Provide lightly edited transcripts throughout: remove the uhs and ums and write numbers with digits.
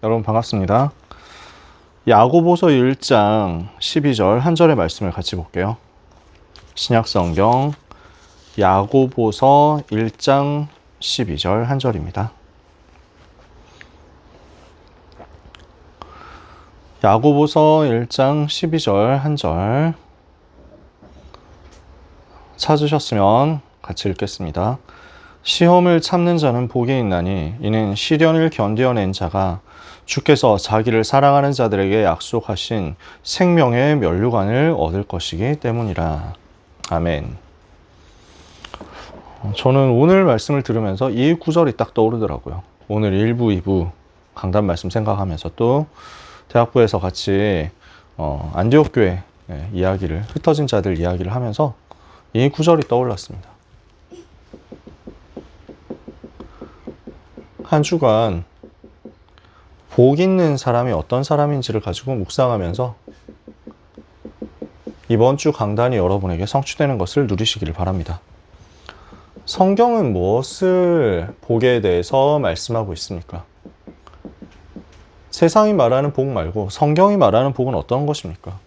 여러분 반갑습니다. 야고보서 1장 12절 한 절의 말씀을 같이 볼게요. 신약성경 야고보서 1장 12절 한 절입니다. 야고보서 1장 12절 한 절 찾으셨으면 같이 읽겠습니다. 시험을 참는 자는 복이 있나니 이는 시련을 견뎌낸 자가 주께서 자기를 사랑하는 자들에게 약속하신 생명의 면류관을 얻을 것이기 때문이라. 아멘. 저는 오늘 말씀을 들으면서 이 구절이 딱 떠오르더라고요. 오늘 1부, 2부 강단 말씀 생각하면서 또 대학부에서 같이 안디옥 교회 이야기를, 흩어진 자들 이야기를 하면서 이 구절이 떠올랐습니다. 한 주간 복 있는 사람이 어떤 사람인지를 가지고 묵상하면서 이번 주 강단이 여러분에게 성취되는 것을 누리시기를 바랍니다. 성경은 무엇을 복에 대해서 말씀하고 있습니까? 세상이 말하는 복 말고 성경이 말하는 복은 어떤 것입니까?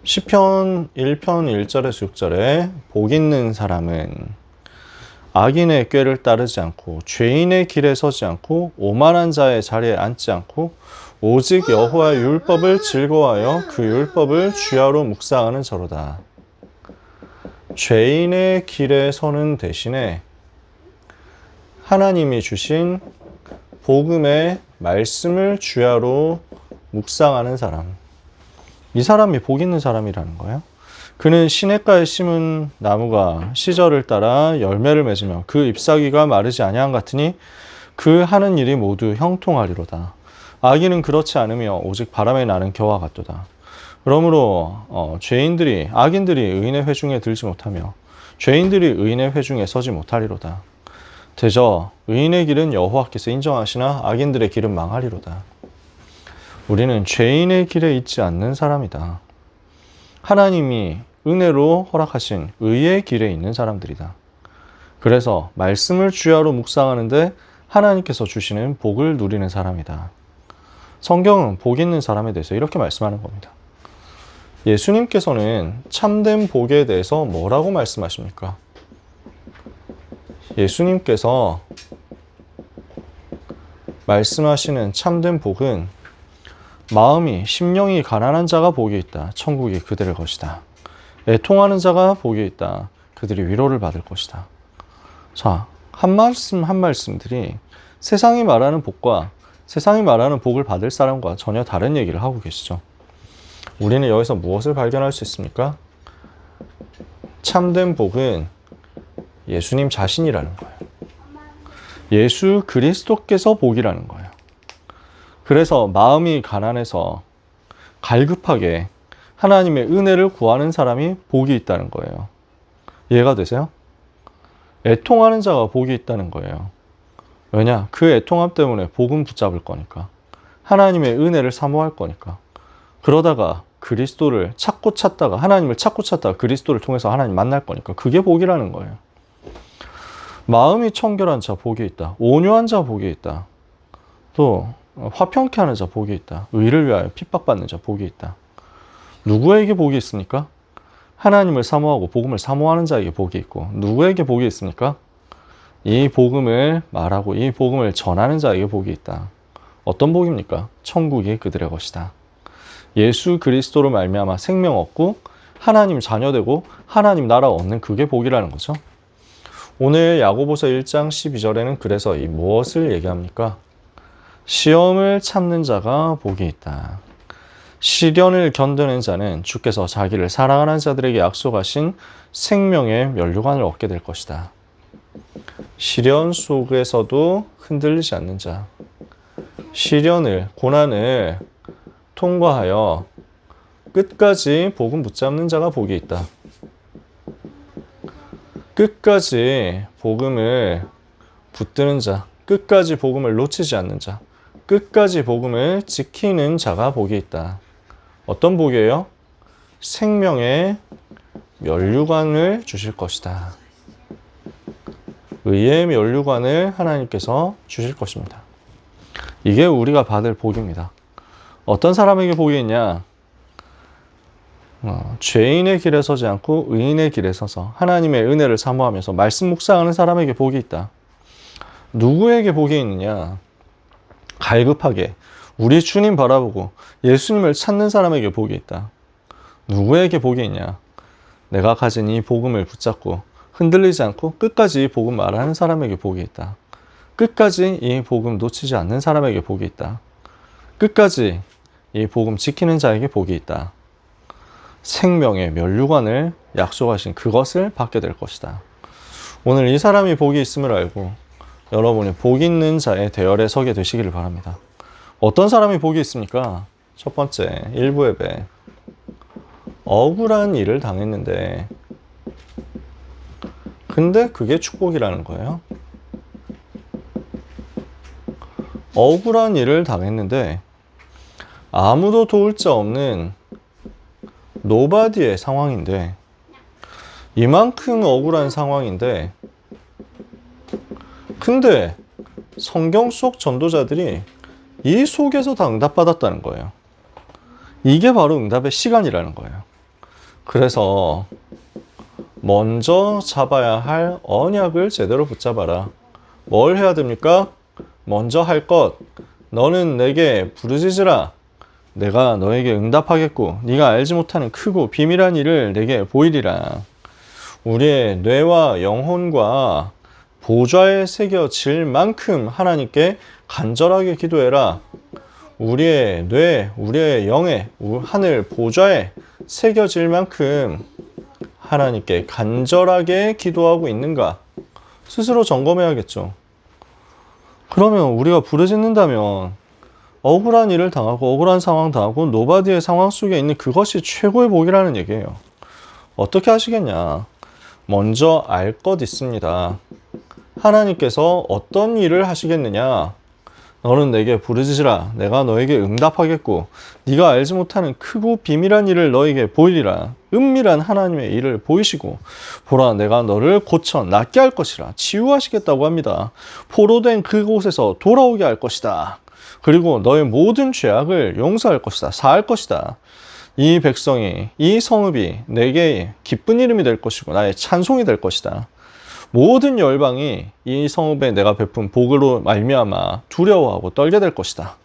시편 1편 1절에서 6절에 복 있는 사람은 악인의 꾀를 따르지 않고 죄인의 길에 서지 않고 오만한 자의 자리에 앉지 않고 오직 여호와의 율법을 즐거워하여 그 율법을 주야로 묵상하는 저로다. 죄인의 길에 서는 대신에 하나님이 주신 복음의 말씀을 주야로 묵상하는 사람, 이 사람이 복 있는 사람이라는 거예요. 그는 시냇가에 심은 나무가 시절을 따라 열매를 맺으며 그 잎사귀가 마르지 아니함 같으니 그 하는 일이 모두 형통하리로다. 악인은 그렇지 않으며 오직 바람에 나는 겨와 같도다. 그러므로 악인들이 의인의 회중에 들지 못하며 죄인들이 의인의 회중에 서지 못하리로다. 대저 의인의 길은 여호와께서 인정하시나 악인들의 길은 망하리로다. 우리는 죄인의 길에 있지 않는 사람이다. 하나님이 은혜로 허락하신 의의 길에 있는 사람들이다. 그래서 말씀을 주야로 묵상하는데 하나님께서 주시는 복을 누리는 사람이다. 성경은 복 있는 사람에 대해서 이렇게 말씀하는 겁니다. 예수님께서는 참된 복에 대해서 뭐라고 말씀하십니까? 예수님께서 말씀하시는 참된 복은 마음이 심령이 가난한 자가 복이 있다. 천국이 그들의 것이다. 애통하는 자가 복이 있다. 그들이 위로를 받을 것이다. 자, 한 말씀 한 말씀들이 세상이 말하는 복과 세상이 말하는 복을 받을 사람과 전혀 다른 얘기를 하고 계시죠. 우리는 여기서 무엇을 발견할 수 있습니까? 참된 복은 예수님 자신이라는 거예요. 예수 그리스도께서 복이라는 거예요. 그래서 마음이 가난해서 갈급하게 하나님의 은혜를 구하는 사람이 복이 있다는 거예요. 이해가 되세요? 애통하는 자가 복이 있다는 거예요. 왜냐? 그 애통함 때문에 복음 붙잡을 거니까. 하나님의 은혜를 사모할 거니까. 그러다가 그리스도를 찾다가 하나님을 찾다가 그리스도를 통해서 하나님 만날 거니까. 그게 복이라는 거예요. 마음이 청결한 자 복이 있다. 온유한 자 복이 있다. 또 화평케 하는 자 복이 있다. 의를 위하여 핍박받는 자 복이 있다. 누구에게 복이 있습니까? 하나님을 사모하고 복음을 사모하는 자에게 복이 있고, 누구에게 복이 있습니까? 이 복음을 말하고 이 복음을 전하는 자에게 복이 있다. 어떤 복입니까? 천국이 그들의 것이다. 예수 그리스도로 말미암아 생명 얻고 하나님 자녀되고 하나님 나라 얻는 그게 복이라는 거죠. 오늘 야고보서 1장 12절에는 그래서 이 무엇을 얘기합니까? 시험을 참는 자가 복이 있다. 시련을 견디는 자는 주께서 자기를 사랑하는 자들에게 약속하신 생명의 면류관을 얻게 될 것이다. 시련 속에서도 흔들리지 않는 자, 시련을, 고난을 통과하여 끝까지 복음 붙잡는 자가 복이 있다. 끝까지 복음을 붙드는 자, 끝까지 복음을 놓치지 않는 자, 끝까지 복음을 지키는 자가 복이 있다. 어떤 복이에요? 생명의 면류관을 주실 것이다. 의의 면류관을 하나님께서 주실 것입니다. 이게 우리가 받을 복입니다. 어떤 사람에게 복이 있냐? 죄인의 길에 서지 않고 의인의 길에 서서 하나님의 은혜를 사모하면서 말씀 묵상하는 사람에게 복이 있다. 누구에게 복이 있느냐? 갈급하게 우리 주님 바라보고 예수님을 찾는 사람에게 복이 있다. 누구에게 복이 있냐? 내가 가진 이 복음을 붙잡고 흔들리지 않고 끝까지 이 복음 말하는 사람에게 복이 있다. 끝까지 이 복음 놓치지 않는 사람에게 복이 있다. 끝까지 이 복음 지키는 자에게 복이 있다. 생명의 면류관을 약속하신 그것을 받게 될 것이다. 오늘 이 사람이 복이 있음을 알고 여러분이 복 있는 자의 대열에 서게 되시기를 바랍니다. 어떤 사람이 복이 있습니까? 첫 번째, 일부 예배. 억울한 일을 당했는데 근데 그게 축복이라는 거예요. 억울한 일을 당했는데 아무도 도울 자 없는 노바디의 상황인데 이만큼 억울한 상황인데 근데 성경 속 전도자들이 이 속에서 다 응답받았다는 거예요. 이게 바로 응답의 시간이라는 거예요. 그래서 먼저 잡아야 할 언약을 제대로 붙잡아라. 뭘 해야 됩니까? 먼저 할 것. 너는 내게 부르짖으라. 내가 너에게 응답하겠고 네가 알지 못하는 크고 비밀한 일을 내게 보이리라. 우리의 뇌와 영혼과 보좌에 새겨질 만큼 하나님께 간절하게 기도해라. 우리의 뇌, 우리의 영에 하늘 보좌에 새겨질 만큼 하나님께 간절하게 기도하고 있는가? 스스로 점검해야겠죠. 그러면 우리가 부르짖는다면 억울한 일을 당하고 억울한 상황 당하고 노바디의 상황 속에 있는 그것이 최고의 복이라는 얘기예요. 어떻게 하시겠냐? 먼저 알 것 있습니다. 하나님께서 어떤 일을 하시겠느냐? 너는 내게 부르짖으라. 내가 너에게 응답하겠고 네가 알지 못하는 크고 비밀한 일을 너에게 보이리라. 은밀한 하나님의 일을 보이시고 보라 내가 너를 고쳐 낫게 할 것이라. 치유하시겠다고 합니다. 포로된 그곳에서 돌아오게 할 것이다. 그리고 너의 모든 죄악을 용서할 것이다. 사할 것이다. 이 백성이 이 성읍이 내게 기쁜 이름이 될 것이고 나의 찬송이 될 것이다. 모든 열방이 이 성읍에 내가 베푼 복으로 말미암아 두려워하고 떨게 될 것이다.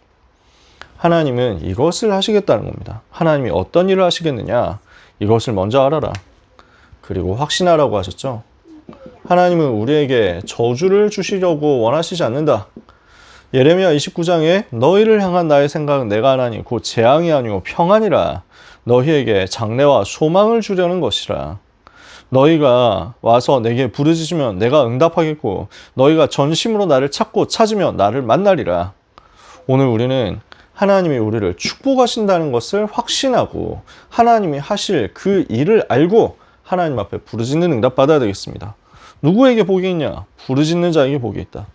하나님은 이것을 하시겠다는 겁니다. 하나님이 어떤 일을 하시겠느냐? 이것을 먼저 알아라. 그리고 확신하라고 하셨죠. 하나님은 우리에게 저주를 주시려고 원하시지 않는다. 예레미야 29장에 너희를 향한 나의 생각은 내가 하나니 곧 재앙이 아니오 평안이라. 너희에게 장래와 소망을 주려는 것이라. 너희가 와서 내게 부르짖으면 내가 응답하겠고 너희가 전심으로 나를 찾고 찾으면 나를 만나리라. 오늘 우리는 하나님이 우리를 축복하신다는 것을 확신하고 하나님이 하실 그 일을 알고 하나님 앞에 부르짖는 응답 받아야 되겠습니다. 누구에게 복이 있냐? 부르짖는 자에게 복이 있다.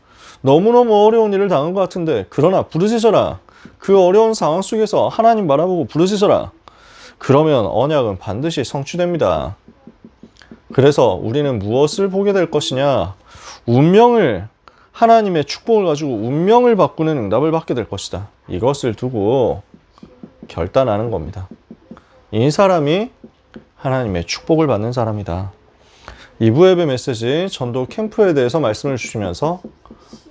너무너무 어려운 일을 당한 것 같은데 그러나 부르짖어라. 그 어려운 상황 속에서 하나님 바라보고 부르짖어라. 그러면 언약은 반드시 성취됩니다. 그래서 우리는 무엇을 보게 될 것이냐? 운명을, 하나님의 축복을 가지고 운명을 바꾸는 응답을 받게 될 것이다. 이것을 두고 결단하는 겁니다. 이 사람이 하나님의 축복을 받는 사람이다. 2부 예배 메시지 전도 캠프에 대해서 말씀을 주시면서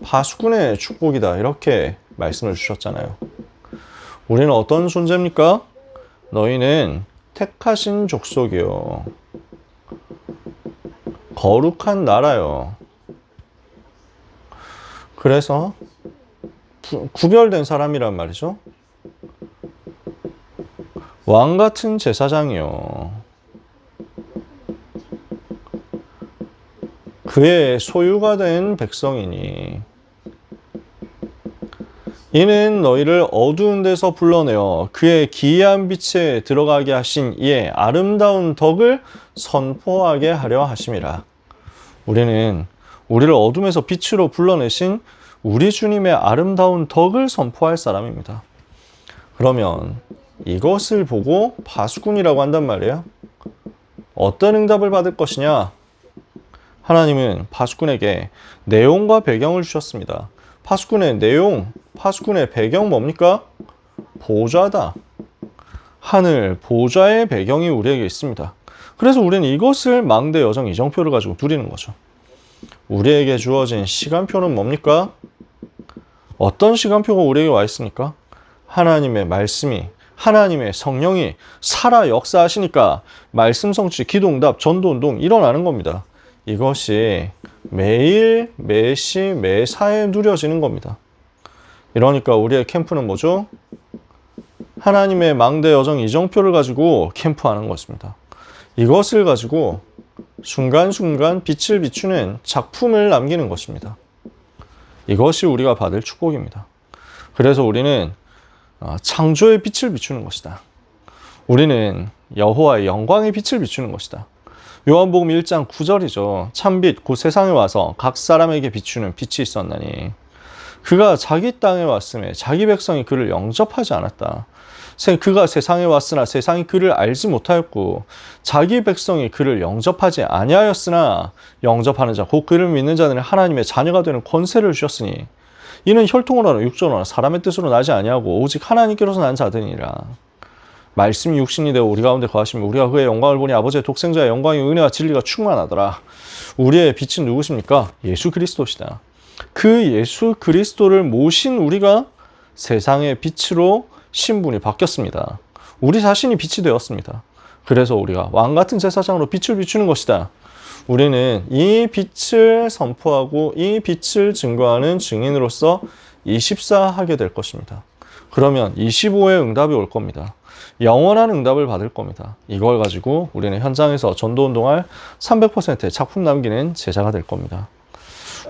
파수꾼의 축복이다 이렇게 말씀을 주셨잖아요. 우리는 어떤 존재입니까? 너희는 택하신 족속이요 거룩한 나라요. 그래서 구별된 사람이란 말이죠. 왕 같은 제사장이요. 그의 소유가 된 백성이니 이는 너희를 어두운 데서 불러내어 그의 기이한 빛에 들어가게 하신 이의 아름다운 덕을 선포하게 하려 하심이라. 우리는 우리를 어둠에서 빛으로 불러내신 우리 주님의 아름다운 덕을 선포할 사람입니다. 그러면 이것을 보고 파수꾼이라고 한단 말이에요. 어떤 응답을 받을 것이냐? 하나님은 파수꾼에게 내용과 배경을 주셨습니다. 파수꾼의 내용, 파수꾼의 배경 뭡니까? 보좌다. 하늘 보좌의 배경이 우리에게 있습니다. 그래서 우리는 이것을 망대 여정 이정표를 가지고 누리는 거죠. 우리에게 주어진 시간표는 뭡니까? 어떤 시간표가 우리에게 와 있습니까? 하나님의 말씀이, 하나님의 성령이 살아 역사하시니까 말씀 성취, 기도 응답, 전도 운동 일어나는 겁니다. 이것이 매일, 매시, 매사에 누려지는 겁니다. 이러니까 우리의 캠프는 뭐죠? 하나님의 망대 여정 이정표를 가지고 캠프하는 것입니다. 이것을 가지고 순간순간 빛을 비추는 작품을 남기는 것입니다. 이것이 우리가 받을 축복입니다. 그래서 우리는 창조의 빛을 비추는 것이다. 우리는 여호와의 영광의 빛을 비추는 것이다. 요한복음 1장 9절이죠. 참빛 곧 세상에 와서 각 사람에게 비추는 빛이 있었나니 그가 자기 땅에 왔음에 자기 백성이 그를 영접하지 않았다. 그가 세상에 왔으나 세상이 그를 알지 못하였고 자기 백성이 그를 영접하지 아니하였으나 영접하는 자 곧 그를 믿는 자들은 하나님의 자녀가 되는 권세를 주셨으니 이는 혈통으로나 육조로나 사람의 뜻으로 나지 아니하고 오직 하나님께로서 난 자들이니라. 말씀이 육신이 되어 우리 가운데 거하시며 우리가 그의 영광을 보니 아버지의 독생자의 영광이 은혜와 진리가 충만하더라. 우리의 빛은 누구십니까? 예수 그리스도시다. 그 예수 그리스도를 모신 우리가 세상의 빛으로 신분이 바뀌었습니다. 우리 자신이 빛이 되었습니다. 그래서 우리가 왕같은 제사장으로 빛을 비추는 것이다. 우리는 이 빛을 선포하고 이 빛을 증거하는 증인으로서 24하게 될 것입니다. 그러면 25의 응답이 올 겁니다. 영원한 응답을 받을 겁니다. 이걸 가지고 우리는 현장에서 전도운동할 300%의 작품 남기는 제자가 될 겁니다.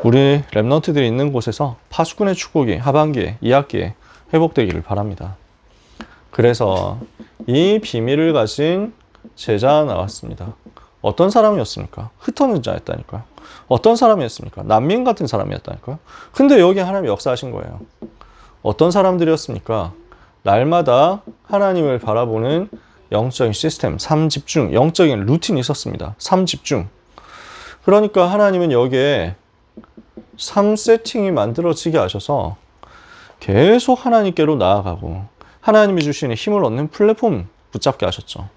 우리 랩넌트들이 있는 곳에서 파수꾼의 축복이 하반기에 2학기에 회복되기를 바랍니다. 그래서 이 비밀을 가진 제자가 나왔습니다. 어떤 사람이었습니까? 흩어진 자였다니까요. 어떤 사람이었습니까? 난민 같은 사람이었다니까요. 근데 여기 하나님이 역사하신 거예요. 어떤 사람들이었습니까? 날마다 하나님을 바라보는 영적인 시스템, 삶집중, 영적인 루틴이 있었습니다. 삶집중. 그러니까 하나님은 여기에 삶 세팅이 만들어지게 하셔서 계속 하나님께로 나아가고 하나님이 주시는 힘을 얻는 플랫폼 붙잡게 하셨죠.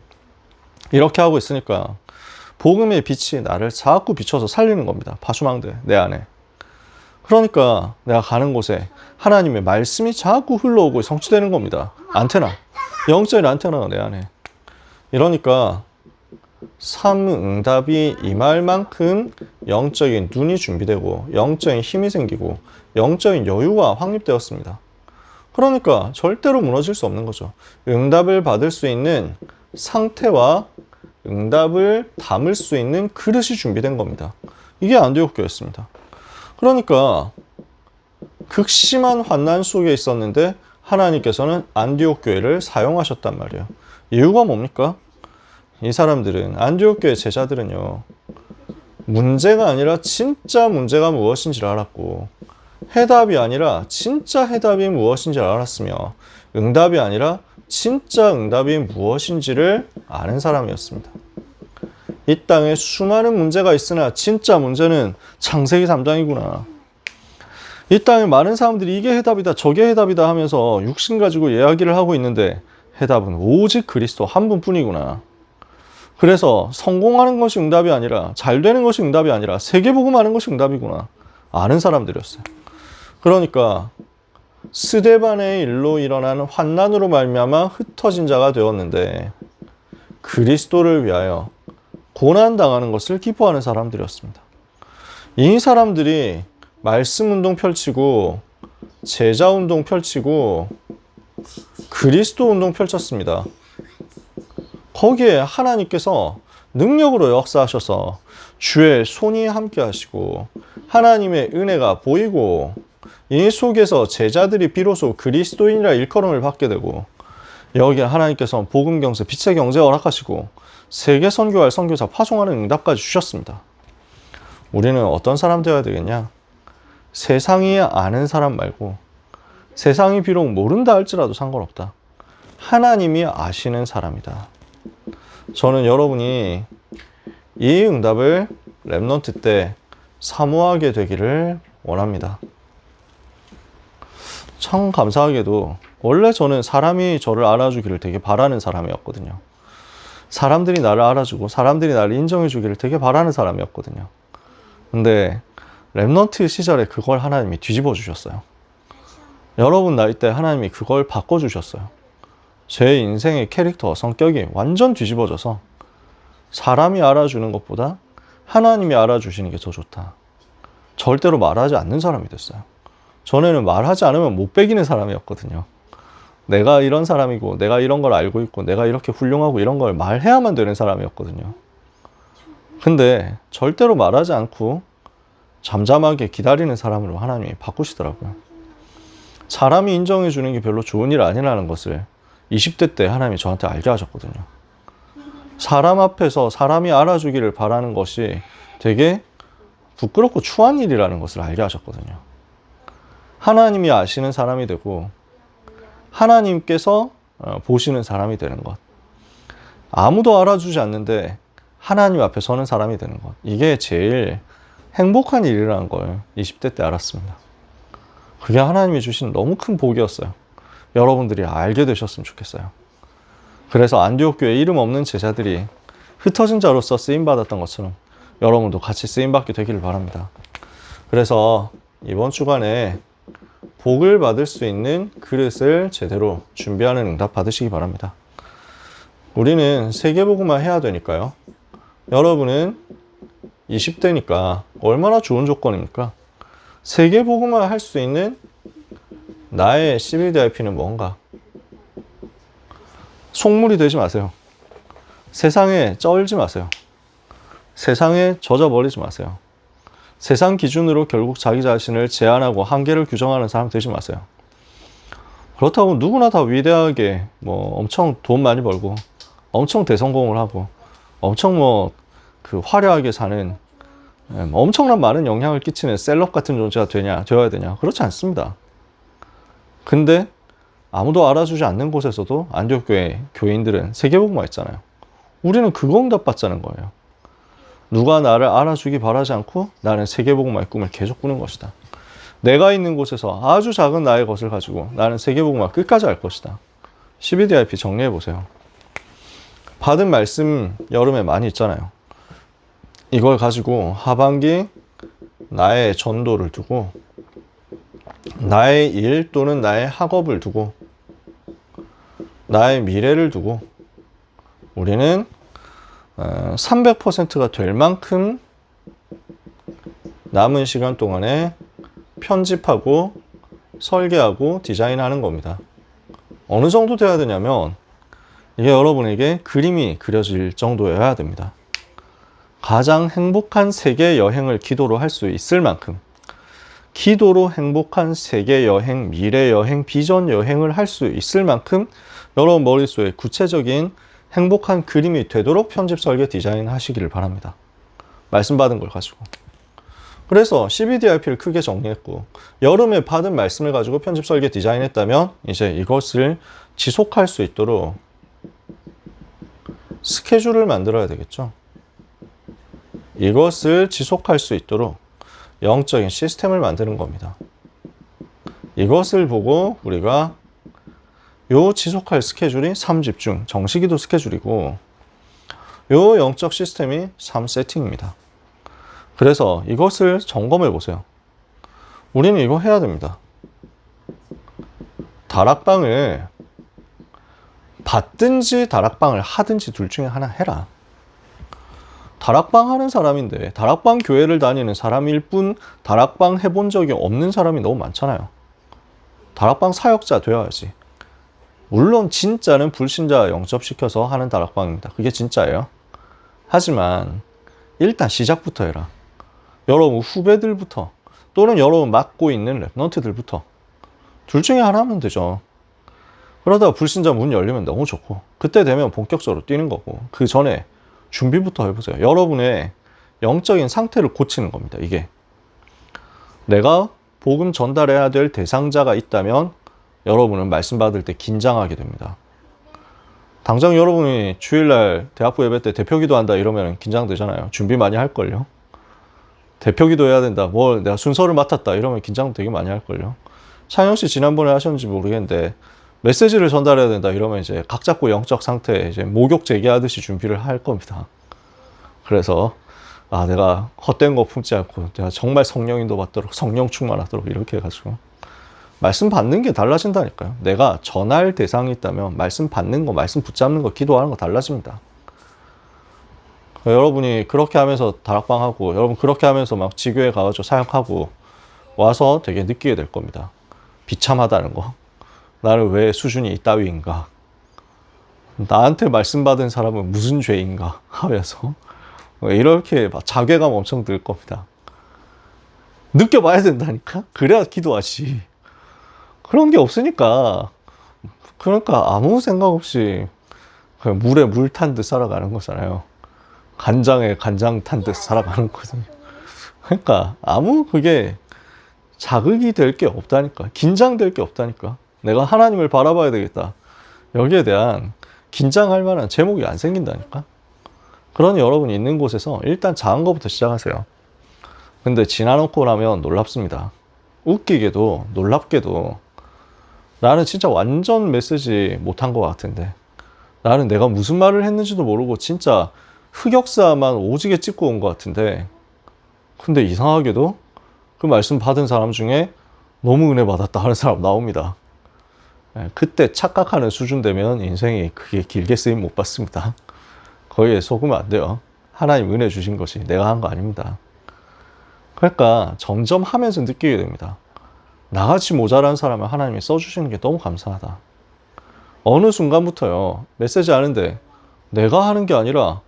이렇게 하고 있으니까 복음의 빛이 나를 자꾸 비춰서 살리는 겁니다. 파수망대 내 안에. 그러니까 내가 가는 곳에 하나님의 말씀이 자꾸 흘러오고 성취되는 겁니다. 안테나, 영적인 안테나가 내 안에. 이러니까 삶응답이 임할 만큼 영적인 눈이 준비되고 영적인 힘이 생기고 영적인 여유가 확립되었습니다. 그러니까 절대로 무너질 수 없는 거죠. 응답을 받을 수 있는 상태와 응답을 담을 수 있는 그릇이 준비된 겁니다. 이게 안디옥 교회였습니다. 그러니까 극심한 환난 속에 있었는데 하나님께서는 안디옥 교회를 사용하셨단 말이에요. 이유가 뭡니까? 이 사람들은, 안디옥 교회 제자들은요, 문제가 아니라 진짜 문제가 무엇인지를 알았고 해답이 아니라 진짜 해답이 무엇인지를 알았으며 응답이 아니라 진짜 응답이 무엇인지를 아는 사람이었습니다. 이 땅에 수많은 문제가 있으나 진짜 문제는 창세기 3장이구나. 이 땅에 많은 사람들이 이게 해답이다 저게 해답이다 하면서 육신 가지고 이야기를 하고 있는데 해답은 오직 그리스도 한 분뿐이구나. 그래서 성공하는 것이 응답이 아니라, 잘 되는 것이 응답이 아니라 세계복음하는 것이 응답이구나 아는 사람들이었어요. 그러니까 스데반의 일로 일어난 환난으로 말미암아 흩어진 자가 되었는데 그리스도를 위하여 고난당하는 것을 기뻐하는 사람들이었습니다. 이 사람들이 말씀운동 펼치고 제자운동 펼치고 그리스도 운동 펼쳤습니다. 거기에 하나님께서 능력으로 역사하셔서 주의 손이 함께 하시고 하나님의 은혜가 보이고 이 속에서 제자들이 비로소 그리스도인이라 일컬음을 받게 되고 여기에 하나님께서 복음 경제, 빛의 경제 허락하시고 세계 선교할 선교사 파송하는 응답까지 주셨습니다. 우리는 어떤 사람 되어야 되겠냐? 세상이 아는 사람 말고 세상이 비록 모른다 할지라도 상관없다. 하나님이 아시는 사람이다. 저는 여러분이 이 응답을 랩넌트 때 사모하게 되기를 원합니다. 참 감사하게도 원래 저는 사람이 저를 알아주기를 되게 바라는 사람이었거든요. 사람들이 나를 알아주고 사람들이 나를 인정해주기를 되게 바라는 사람이었거든요. 근데 랩넌트 시절에 그걸 하나님이 뒤집어 주셨어요. 여러분 나이 때 하나님이 그걸 바꿔주셨어요. 제 인생의 캐릭터, 성격이 완전 뒤집어져서 사람이 알아주는 것보다 하나님이 알아주시는 게 더 좋다. 절대로 말하지 않는 사람이 됐어요. 전에는 말하지 않으면 못 배기는 사람이었거든요. 내가 이런 사람이고 내가 이런 걸 알고 있고 내가 이렇게 훌륭하고 이런 걸 말해야만 되는 사람이었거든요. 근데 절대로 말하지 않고 잠잠하게 기다리는 사람으로 하나님이 바꾸시더라고요. 사람이 인정해 주는 게 별로 좋은 일 아니라는 것을 20대 때 하나님이 저한테 알게 하셨거든요. 사람 앞에서 사람이 알아주기를 바라는 것이 되게 부끄럽고 추한 일이라는 것을 알게 하셨거든요. 하나님이 아시는 사람이 되고 하나님께서 보시는 사람이 되는 것. 아무도 알아주지 않는데 하나님 앞에 서는 사람이 되는 것. 이게 제일 행복한 일이라는 걸 20대 때 알았습니다. 그게 하나님이 주신 너무 큰 복이었어요. 여러분들이 알게 되셨으면 좋겠어요. 그래서 안디옥 교회 이름 없는 제자들이 흩어진 자로서 쓰임받았던 것처럼 여러분도 같이 쓰임받게 되기를 바랍니다. 그래서 이번 주간에 복을 받을 수 있는 그릇을 제대로 준비하는 응답 받으시기 바랍니다. 우리는 세계복음화 해야 되니까요. 여러분은 20대니까 얼마나 좋은 조건입니까? 세계복음화 할 수 있는 나의 CBDIP는 뭔가? 속물이 되지 마세요. 세상에 쩔지 마세요. 세상에 젖어버리지 마세요. 세상 기준으로 결국 자기 자신을 제한하고 한계를 규정하는 사람 되지 마세요. 그렇다고 누구나 다 위대하게 엄청 돈 많이 벌고 엄청 대성공을 하고 엄청 화려하게 사는 엄청난 많은 영향을 끼치는 셀럽 같은 존재가 되어야 되냐? 그렇지 않습니다. 근데 아무도 알아주지 않는 곳에서도 안디옥 교회 교인들은 세계복음화 했잖아요. 우리는 그거 응답 받자는 거예요. 누가 나를 알아주기 바라지 않고 나는 세계복음화의 꿈을 계속 꾸는 것이다. 내가 있는 곳에서 아주 작은 나의 것을 가지고 나는 세계복음화 끝까지 할 것이다. CBDIP 정리해보세요. 받은 말씀 여름에 많이 있잖아요. 이걸 가지고 하반기 나의 전도를 두고 나의 일 또는 나의 학업을 두고 나의 미래를 두고 우리는 300%가 될 만큼 남은 시간 동안에 편집하고 설계하고 디자인하는 겁니다. 어느 정도 돼야 되냐면 이게 여러분에게 그림이 그려질 정도여야 됩니다. 가장 행복한 세계 여행을 기도로 할 수 있을 만큼 기도로 행복한 세계 여행, 미래 여행, 비전 여행을 할 수 있을 만큼 여러분 머릿속에 구체적인 행복한 그림이 되도록 편집, 설계, 디자인 하시기를 바랍니다. 말씀 받은 걸 가지고. 그래서 CBDIP를 크게 정리했고 여름에 받은 말씀을 가지고 편집, 설계, 디자인했다면 이제 이것을 지속할 수 있도록 스케줄을 만들어야 되겠죠. 이것을 지속할 수 있도록 영적인 시스템을 만드는 겁니다. 이것을 보고 우리가 요 지속할 스케줄이 3집중, 정시기도 스케줄이고 요 영적 시스템이 3세팅입니다. 그래서 이것을 점검해 보세요. 우리는 이거 해야 됩니다. 다락방을 받든지 다락방을 하든지 둘 중에 하나 해라. 다락방 하는 사람인데 다락방 교회를 다니는 사람일 뿐 다락방 해본 적이 없는 사람이 너무 많잖아요. 다락방 사역자 되어야지. 물론 진짜는 불신자 영접시켜서 하는 다락방입니다. 그게 진짜예요. 하지만 일단 시작부터 해라. 여러분 후배들부터 또는 여러분 맡고 있는 랩넌트들부터 둘 중에 하나 하면 되죠. 그러다가 불신자 문 열리면 너무 좋고 그때 되면 본격적으로 뛰는 거고 그 전에 준비부터 해보세요. 여러분의 영적인 상태를 고치는 겁니다. 이게 내가 복음 전달해야 될 대상자가 있다면 여러분은 말씀 받을 때 긴장하게 됩니다. 당장 여러분이 주일날 대학부 예배 때 대표기도 한다 이러면 긴장되잖아요. 준비 많이 할걸요. 대표기도 해야 된다. 내가 순서를 맡았다 이러면 긴장 되게 많이 할걸요. 창영 씨 지난번에 하셨는지 모르겠는데 메시지를 전달해야 된다 이러면 이제 각 잡고 영적 상태에 이제 목욕 재개하듯이 준비를 할 겁니다. 그래서 내가 헛된 거 품지 않고 내가 정말 성령 인도 받도록 성령 충만하도록 이렇게 해가지고 말씀 받는 게 달라진다니까요. 내가 전할 대상이 있다면 말씀 받는 거, 말씀 붙잡는 거, 기도하는 거 달라집니다. 여러분이 그렇게 하면서 다락방하고 여러분 그렇게 하면서 막 지교회 가가지고 사역하고 와서 되게 느끼게 될 겁니다. 비참하다는 거. 나는 왜 수준이 이따위인가? 나한테 말씀 받은 사람은 무슨 죄인가? 하면서 이렇게 막 자괴감 엄청 들 겁니다. 느껴봐야 된다니까? 그래야 기도하지. 그런 게 없으니까. 그러니까 아무 생각 없이 그냥 물에 물 탄 듯 살아가는 거잖아요. 간장에 간장 탄 듯 살아가는 거거든요. 그러니까 아무 그게 자극이 될 게 없다니까. 긴장될 게 없다니까. 내가 하나님을 바라봐야 되겠다. 여기에 대한 긴장할 만한 제목이 안 생긴다니까. 그러니 여러분이 있는 곳에서 일단 작은 것부터 시작하세요. 근데 지나놓고 나면 놀랍습니다. 웃기게도 놀랍게도 나는 진짜 완전 메시지 못한 것 같은데 나는 내가 무슨 말을 했는지도 모르고 진짜 흑역사만 오지게 찍고 온 것 같은데 근데 이상하게도 그 말씀 받은 사람 중에 너무 은혜 받았다 하는 사람 나옵니다. 그때 착각하는 수준 되면 인생이 그게 길게 쓰임 못 받습니다. 거기에 속으면 안 돼요. 하나님 은혜 주신 것이 내가 한 거 아닙니다. 그러니까 점점 하면서 느끼게 됩니다. 나같이 모자란 사람을 하나님이 써주시는 게 너무 감사하다. 어느 순간부터요. 메시지 하는데 내가 하는 게 아니라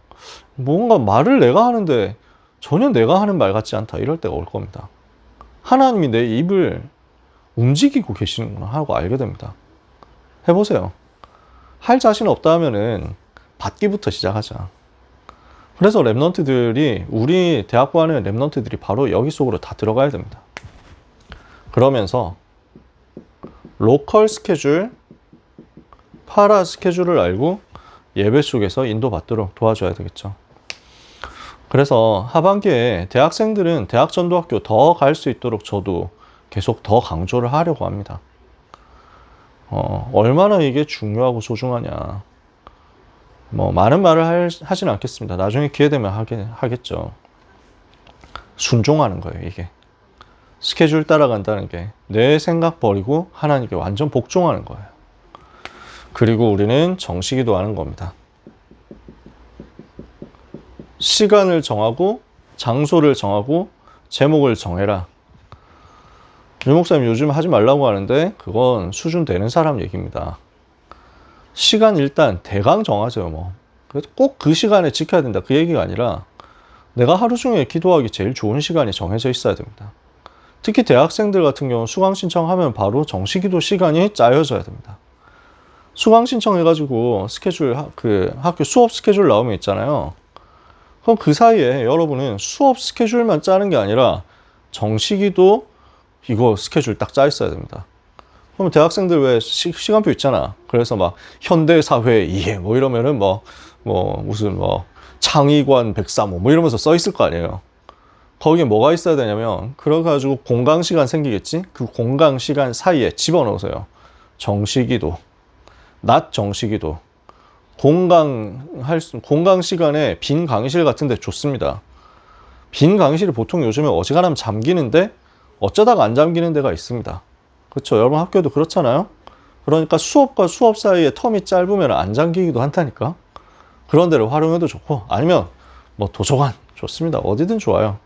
뭔가 말을 내가 하는데 전혀 내가 하는 말 같지 않다. 이럴 때가 올 겁니다. 하나님이 내 입을 움직이고 계시는구나 하고 알게 됩니다. 해보세요. 할 자신 없다 하면은 받기부터 시작하자. 그래서 랩넌트들이 우리 대학교 안에 랩넌트들이 바로 여기 속으로 다 들어가야 됩니다. 그러면서 로컬 스케줄, 파라 스케줄을 알고 예배 속에서 인도받도록 도와줘야 되겠죠. 그래서 하반기에 대학생들은 대학 전도학교 더 갈 수 있도록 저도 계속 더 강조를 하려고 합니다. 얼마나 이게 중요하고 소중하냐. 많은 말을 하진 않겠습니다. 나중에 기회 되면 하겠죠. 순종하는 거예요, 이게. 스케줄 따라간다는 게 내 생각 버리고 하나님께 완전 복종하는 거예요. 그리고 우리는 정식기도 하는 겁니다. 시간을 정하고 장소를 정하고 제목을 정해라. 유 목사님 요즘 하지 말라고 하는데 그건 수준 되는 사람 얘기입니다. 시간 일단 대강 정하세요. 꼭 그 시간에 지켜야 된다 그 얘기가 아니라 내가 하루 중에 기도하기 제일 좋은 시간이 정해져 있어야 됩니다. 특히 대학생들 같은 경우는 수강 신청하면 바로 정시기도 시간이 짜여져야 됩니다. 수강 신청해가지고 스케줄 학교 수업 스케줄 나오면 있잖아요. 그럼 그 사이에 여러분은 수업 스케줄만 짜는 게 아니라 정시기도 이거 스케줄 딱 짜 있어야 됩니다. 그럼 대학생들 왜 시간표 있잖아. 그래서 막 현대사회 이해 이러면은 무슨 창의관 103호 이러면서 써 있을 거 아니에요. 거기에 뭐가 있어야 되냐면 그래가지고 공강 시간 생기겠지? 그 공강 시간 사이에 집어넣으세요. 정시기도, 낮 정시기도, 공강 시간에 빈 강의실 같은 데 좋습니다. 빈 강의실이 보통 요즘에 어지간하면 잠기는데 어쩌다가 안 잠기는 데가 있습니다. 그렇죠? 여러분 학교도 그렇잖아요? 그러니까 수업과 수업 사이에 텀이 짧으면 안 잠기기도 한다니까? 그런 데를 활용해도 좋고 아니면 도서관 좋습니다. 어디든 좋아요.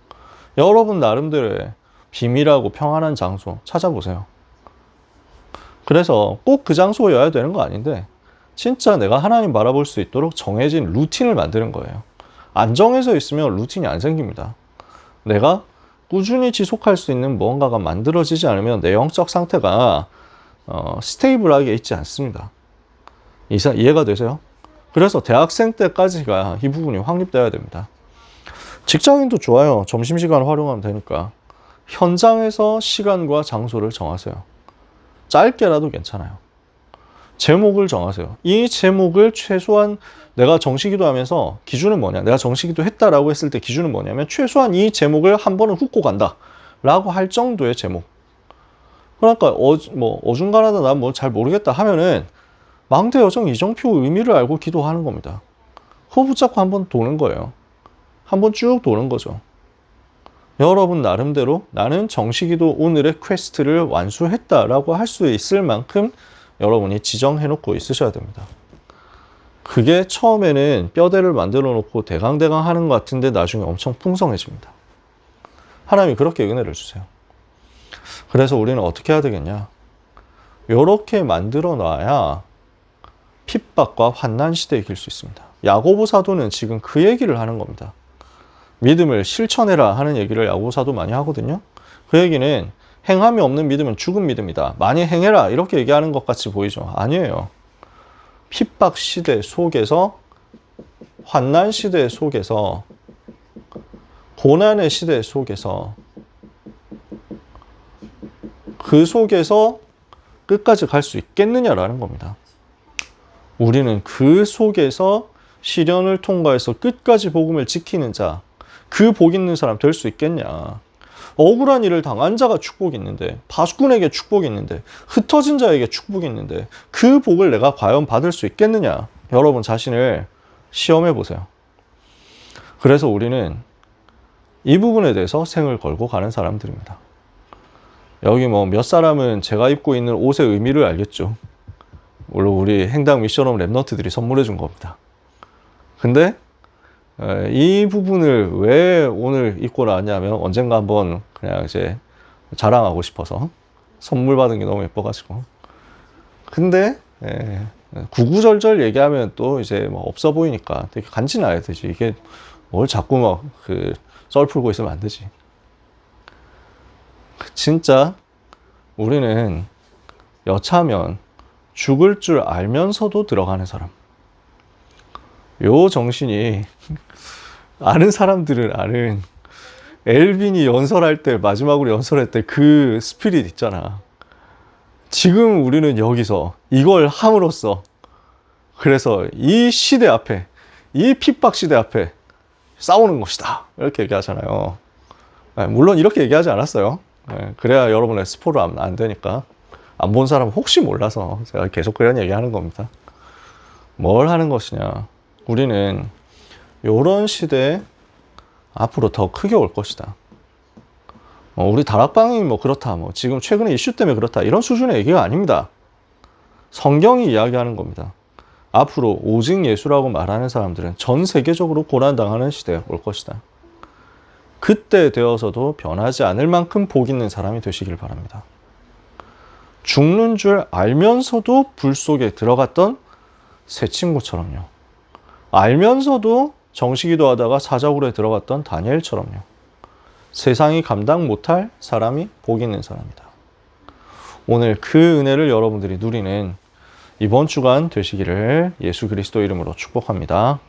여러분 나름대로의 비밀하고 평안한 장소 찾아보세요. 그래서 꼭 그 장소여야 되는 거 아닌데 진짜 내가 하나님 바라볼 수 있도록 정해진 루틴을 만드는 거예요. 안 정해져 있으면 루틴이 안 생깁니다. 내가 꾸준히 지속할 수 있는 무언가가 만들어지지 않으면 내 영적 상태가 스테이블하게 있지 않습니다. 이해가 되세요? 그래서 대학생 때까지가 이 부분이 확립되어야 됩니다. 직장인도 좋아요. 점심시간 활용하면 되니까. 현장에서 시간과 장소를 정하세요. 짧게라도 괜찮아요. 제목을 정하세요. 이 제목을 최소한 내가 정시기도 하면서 기준은 뭐냐? 내가 정시기도 했다라고 했을 때 기준은 뭐냐면 최소한 이 제목을 한 번은 훑고 간다 라고 할 정도의 제목. 그러니까 어중간하다 난 뭐 잘 모르겠다 하면은 망대 여정 이정표 의미를 알고 기도하는 겁니다. 그거 붙잡고 한번 도는 거예요. 한번 쭉 도는 거죠. 여러분 나름대로 나는 정식기도 오늘의 퀘스트를 완수했다라고 할 수 있을 만큼 여러분이 지정해놓고 있으셔야 됩니다. 그게 처음에는 뼈대를 만들어 놓고 대강대강 하는 것 같은데 나중에 엄청 풍성해집니다. 하나님이 그렇게 은혜를 주세요. 그래서 우리는 어떻게 해야 되겠냐? 이렇게 만들어 놔야 핍박과 환난 시대에 이길 수 있습니다. 야고보 사도는 지금 그 얘기를 하는 겁니다. 믿음을 실천해라 하는 얘기를 야고보 사도 많이 하거든요. 그 얘기는 행함이 없는 믿음은 죽은 믿음이다. 많이 행해라 이렇게 얘기하는 것 같이 보이죠. 아니에요. 핍박 시대 속에서, 환난 시대 속에서, 고난의 시대 속에서, 그 속에서 끝까지 갈 수 있겠느냐라는 겁니다. 우리는 그 속에서 시련을 통과해서 끝까지 복음을 지키는 자, 그 복 있는 사람 될 수 있겠냐. 억울한 일을 당한 자가 축복이 있는데, 파수꾼에게 축복이 있는데, 흩어진 자에게 축복이 있는데 그 복을 내가 과연 받을 수 있겠느냐. 여러분 자신을 시험해 보세요. 그래서 우리는 이 부분에 대해서 생을 걸고 가는 사람들입니다. 여기 몇 사람은 제가 입고 있는 옷의 의미를 알겠죠. 물론 우리 행당 미션홈 랩너트들이 선물해 준 겁니다. 근데 이 부분을 왜 오늘 입고 나왔냐면 언젠가 한번 그냥 이제 자랑하고 싶어서 선물 받은 게 너무 예뻐가지고. 근데 구구절절 얘기하면 또 이제 없어 보이니까 되게 간지나야 되지. 이게 뭘 자꾸 썰 풀고 있으면 안 되지. 진짜 우리는 여차하면 죽을 줄 알면서도 들어가는 사람. 요 정신이 아는 사람들은 아는 엘빈이 연설할 때, 마지막으로 연설할 때 그 스피릿 있잖아. 지금 우리는 여기서 이걸 함으로써 그래서 이 시대 앞에, 이 핍박 시대 앞에 싸우는 것이다 이렇게 얘기하잖아요. 물론 이렇게 얘기하지 않았어요. 그래야 여러분의 스포를 안 되니까. 안 본 사람은 혹시 몰라서 제가 계속 그런 얘기하는 겁니다. 뭘 하는 것이냐. 우리는 이런 시대에 앞으로 더 크게 올 것이다. 우리 다락방이 그렇다, 지금 최근에 이슈 때문에 그렇다, 이런 수준의 얘기가 아닙니다. 성경이 이야기하는 겁니다. 앞으로 오직 예수라고 말하는 사람들은 전 세계적으로 고난당하는 시대에 올 것이다. 그때 되어서도 변하지 않을 만큼 복 있는 사람이 되시길 바랍니다. 죽는 줄 알면서도 불 속에 들어갔던 새 친구처럼요. 알면서도 정시기도 하다가 사자굴에 들어갔던 다니엘처럼요. 세상이 감당 못할 사람이 복 있는 사람이다. 오늘 그 은혜를 여러분들이 누리는 이번 주간 되시기를 예수 그리스도 이름으로 축복합니다.